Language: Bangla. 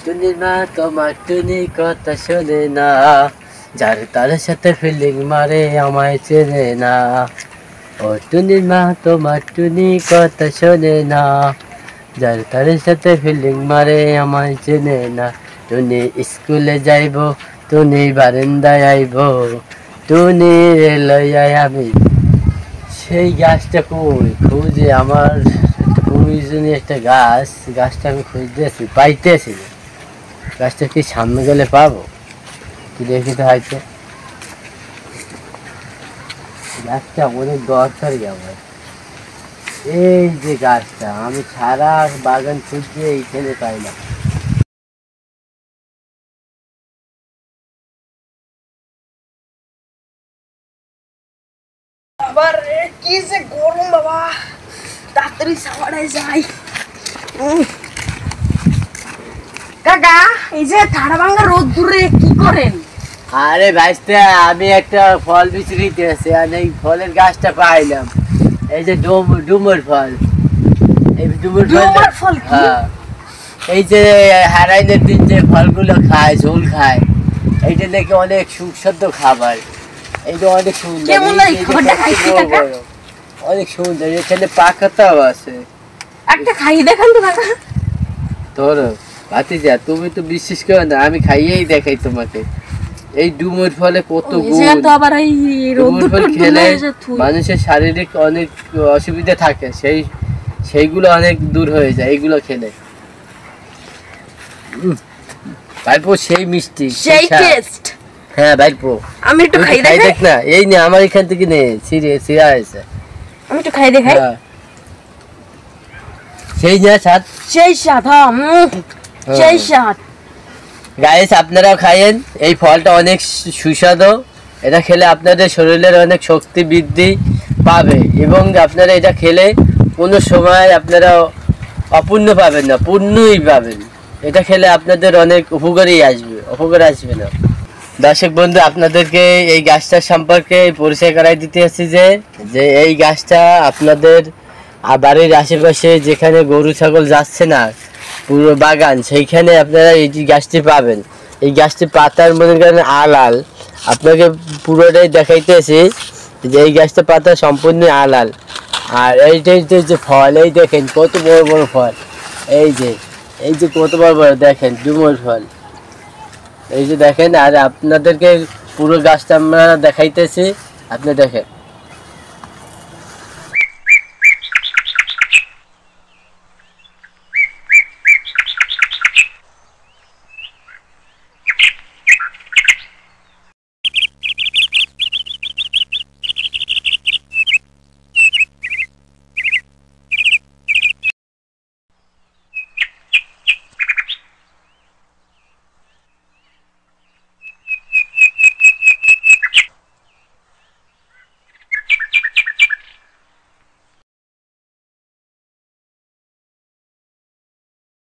টুনির মা তোমার টুনি কথা শোনে না, যার তার সাথে ফিলিং মারে আমায় চেনে না। ও টুনির মা তোমার টুনি কথা শোনে না, যার তার সাথে ফিলিং মারে আমায় চেনে না। টুনি স্কুলে যাইব, টুনি বারান্দায় আইব, টুনি লইয়াই আমি সেই গাছটা কই খুঁজে আমার প্রয়োজনীয় একটা গাছটা আমি খুঁজতেছি, পাইতেছি না। গাছটা কি সামনে গেলে পাবো? কি দেখি তো হয়তো গাছটা অনেক দরকারই আমার। এই যে গাছটা আমি সারা বাগান খুঁজতে এইখানে পাইলাম। আবার কি যে গরম বাবা, তাড়াতাড়ি সাবারে যাই। কাকা এই যে ঠাড়া রোদ দূরে কি করেন? আরে ভাইস্তা, আমি একটা ফল বিচরিতে আছে আর এই ফলের গাছটা পাইলাম। এই যে ডুমুর ফল, এই ডুমুর ফল। হ্যাঁ, এই যে হারাইনের দিন যে ফলগুলো খায়, ঝোল খায়, এইটা নাকি অনেক সুস্বাদু খাবার। এইটা অনেক সুন্দর, অনেক সুন্দর। এখানে পাকাটাও আছে, একটা খাই দেখান তো কাকা। ধরো ভাতিজা, তুমি তো বিশ্বাস করো না, আমি খাইয়েই দেখাই তোমাকে। এই ডুমুর ফলে কত গুণ। ডুমুর ফল খেলে মানুষের শারীরিক অনেক অসুবিধা থাকে, সেইগুলো অনেক দূর হয়ে যায় এইগুলো খেলে। ভাইপো সেই মিষ্টি, সেই টেস্ট। হ্যাঁ ভাইপো, আমি একটু খাই দেখ না। এই নে, আমার এখান থেকে নে, সিরা আছে, আমি একটু খাই দেখাই। সেই না স্বাদ, সেই স্বাদ, সেই স্বাদ। গাইস, আপনারাও খাইয়েন। এই ফলটা অনেক সুস্বাদু। এটা খেলে আপনাদের শরীরের অনেক শক্তি বৃদ্ধি পাবে এবং আপনারা এটা খেলে কোনো সময় আপনারা অপূর্ণ পাবেন না, পূর্ণই পাবেন। এটা খেলে আপনাদের অনেক উপকার আসবে না। দর্শক বন্ধু, আপনাদেরকে এই গাছটার সম্পর্কে পরিচয় করাই দিতে আসছি যে এই গাছটা আপনাদের বাড়ির আশেপাশে যেখানে গরু ছাগল যাচ্ছে না, পুরো বাগান, সেইখানে আপনারা এই গাছটি পাবেন। এই গাছটি পাতার মনে করেন আলাল, আপনাকে পুরোটাই দেখাইতেছি যে এই গাছটা পাতা সম্পূর্ণ আলাল। আর এইটাই যে ফল, এই দেখেন কত বড় বড় ফল। এই যে কত বড় বড় দেখেন ডুমুর ফল, এই যে দেখেন। আর আপনাদেরকে পুরো গাছটা আমরা দেখাইতেছি, আপনি দেখেন।